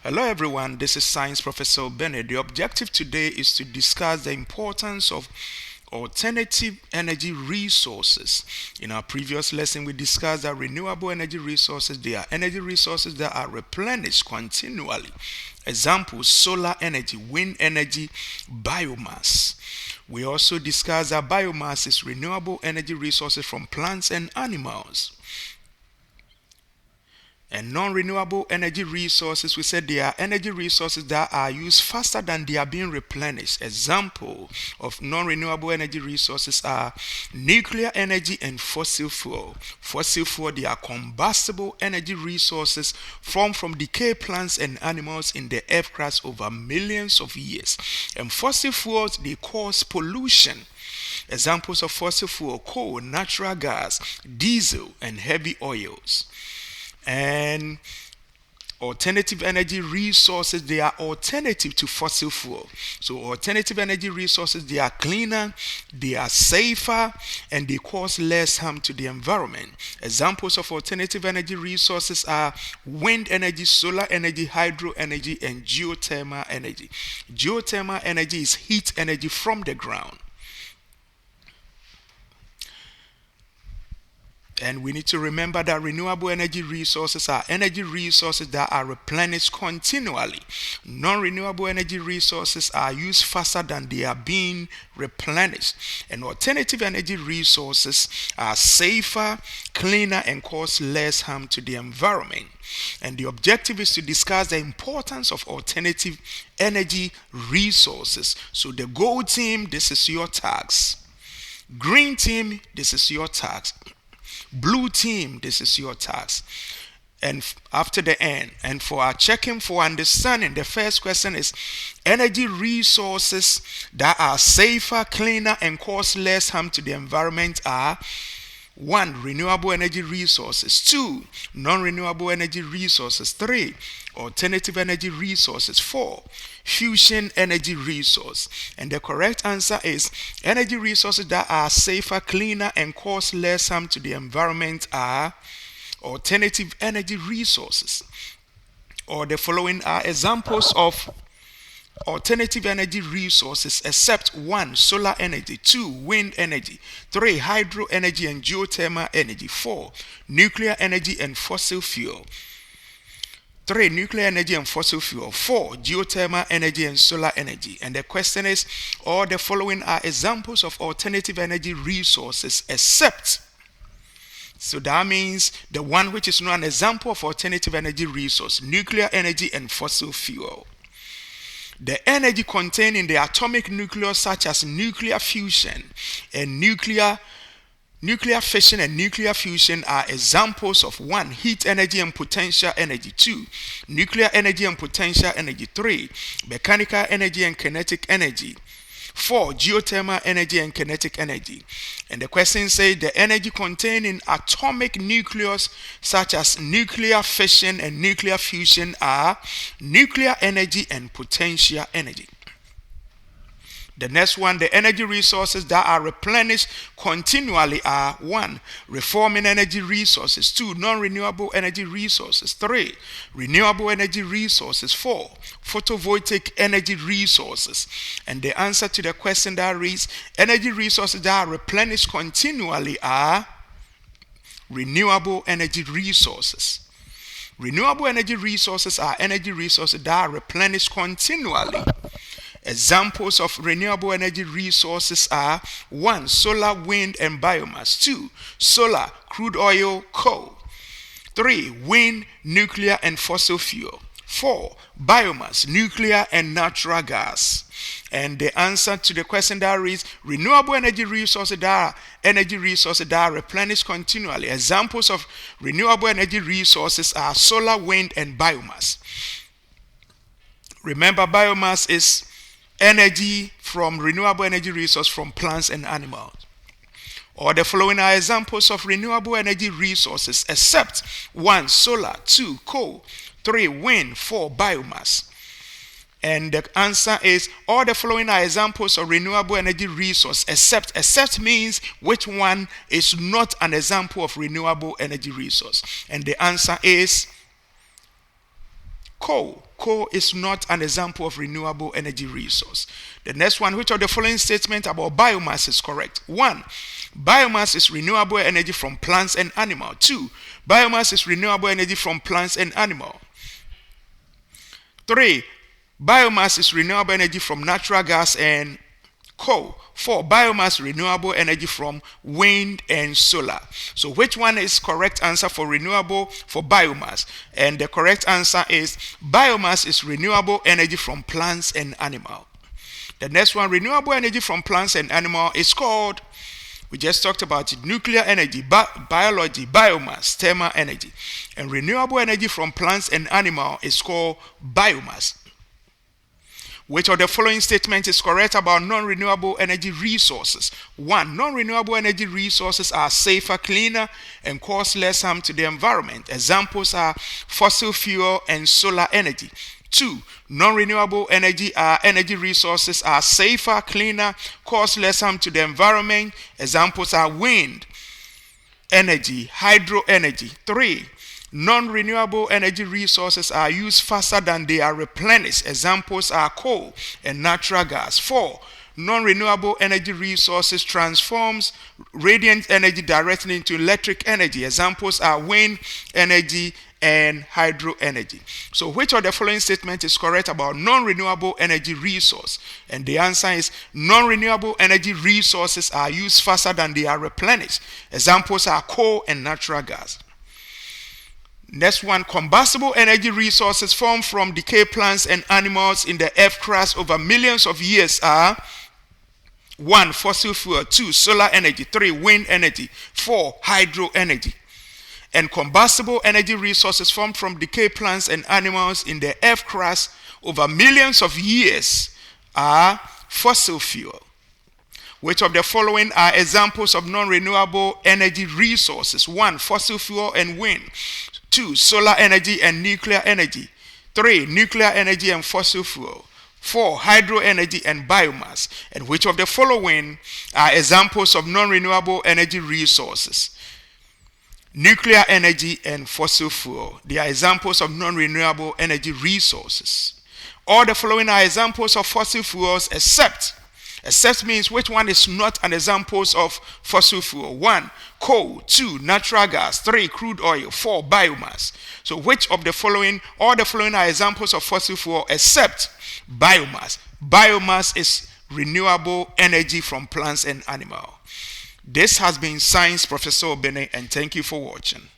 Hello everyone, this is Science Professor Bennett. The objective today is to discuss the importance of alternative energy resources. In our previous lesson, we discussed that renewable energy resources, they are energy resources that are replenished continually. Examples, solar energy, wind energy, biomass. We also discussed that biomass is renewable energy resources from plants and animals. And non-renewable energy resources, we said they are energy resources that are used faster than they are being replenished. Example of non-renewable energy resources are nuclear energy and fossil fuel. Fossil fuel, they are combustible energy resources formed from decayed plants and animals in the earth crust over millions of years. And fossil fuels, they cause pollution. Examples of fossil fuel: coal, natural gas, diesel, and heavy oils. And alternative energy resources, they are alternative to fossil fuel. So alternative energy resources, they are cleaner, they are safer, and they cause less harm to the environment. Examples of alternative energy resources are wind energy, solar energy, hydro energy, and geothermal energy. Geothermal energy is heat energy from the ground. And we need to remember that renewable energy resources are energy resources that are replenished continually. Non-renewable energy resources are used faster than they are being replenished. And alternative energy resources are safer, cleaner, and cause less harm to the environment. And the objective is to discuss the importance of alternative energy resources. So the gold team, this is your task. Green team, this is your task. Blue team, this is your task. And after the end, and for our checking for understanding, the first question is energy resources that are safer, cleaner, and cause less harm to the environment are: 1. Renewable energy resources. 2. Non-renewable energy resources. 3. Alternative energy resources. 4. Fusion energy resource. And the correct answer is energy resources that are safer, cleaner, and cause less harm to the environment are alternative energy resources. Or the following are examples of alternative energy resources except: 1. Solar energy. 2. Wind energy. 3. Hydro energy and geothermal energy. 4. Nuclear energy and fossil fuel. 3. Nuclear energy and fossil fuel. 4. Geothermal energy and solar energy. And the question is, all the following are examples of alternative energy resources except. So that means the one which is not an example of alternative energy resource: nuclear energy and fossil fuel. The energy contained in the atomic nucleus, such as nuclear fusion and nuclear fission and nuclear fusion, are examples of: 1. Heat energy and potential energy. 2. Nuclear energy and potential energy. 3. Mechanical energy and kinetic energy. 4. Geothermal energy and kinetic energy. And the question says the energy contained in atomic nucleus, such as nuclear fission and nuclear fusion, are nuclear energy and potential energy. The next one, the energy resources that are replenished continually are: 1. Reforming energy resources. 2. Non-renewable energy resources. 3. Renewable energy resources. 4. Photovoltaic energy resources. And the answer to the question that reads energy resources that are replenished continually are renewable energy resources. Renewable energy resources are energy resources that are replenished continually. Examples of renewable energy resources are: 1. Solar, wind, and biomass. 2. Solar, crude oil, coal. 3. Wind, nuclear, and fossil fuel. 4. Biomass, nuclear, and natural gas. And the answer to the question that reads renewable energy resources that are replenished continually. Examples of renewable energy resources are solar, wind, and biomass. Remember, biomass is energy from renewable energy resource from plants and animals. Or the following are examples of renewable energy resources except: 1. Solar. 2. Coal. 3. Wind. 4. Biomass. And the answer is all the following are examples of renewable energy resource except. Except means which one is not an example of renewable energy resource. And the answer is coal. Coal is not an example of renewable energy resource. The next one, which of the following statement about biomass is correct? 1. Biomass is renewable energy from plants and animals. 2. Biomass is renewable energy from plants and animals. 3. Biomass is renewable energy from natural gas and coal. 4. Biomass renewable energy from wind and solar. So which one is correct answer for renewable for biomass? And the correct answer is biomass is renewable energy from plants and animal. The next one, renewable energy from plants and animal, is called, we just talked about it, nuclear energy, biology, biomass, thermal energy. And renewable energy from plants and animal is called biomass. Which of the following statements is correct about non-renewable energy resources? 1. Non-renewable energy resources are safer, cleaner, and cause less harm to the environment. Examples are fossil fuel and solar energy. 2. Non-renewable energy resources are safer, cleaner, cause less harm to the environment. Examples are wind energy, hydro energy. 3. Non-renewable energy resources are used faster than they are replenished. Examples are coal and natural gas. 4. Non-renewable energy resources transforms radiant energy directly into electric energy. Examples are wind energy and hydro energy. So which of the following statement is correct about non-renewable energy resource? And the answer is non-renewable energy resources are used faster than they are replenished. Examples are coal and natural gas. Next one, combustible energy resources formed from decayed plants and animals in the earth crust over millions of years are 1. Fossil fuel. 2. Solar energy. 3. Wind energy. 4. Hydro energy. And combustible energy resources formed from decayed plants and animals in the earth crust over millions of years are fossil fuel. Which of the following are examples of non-renewable energy resources? 1. Fossil fuel and wind. 2. Solar energy and nuclear energy. 3. Nuclear energy and fossil fuel. 4. Hydro energy and biomass. And which of the following are examples of non-renewable energy resources? Nuclear energy and fossil fuel. They are examples of non-renewable energy resources. All the following are examples of fossil fuels except means which one is not an example of fossil fuel? 1. Coal. 2. Natural gas. 3. Crude oil. 4. Biomass. So which of the following, all the following are examples of fossil fuel except biomass. Biomass is renewable energy from plants and animals. This has been Science Professor Obene, and thank you for watching.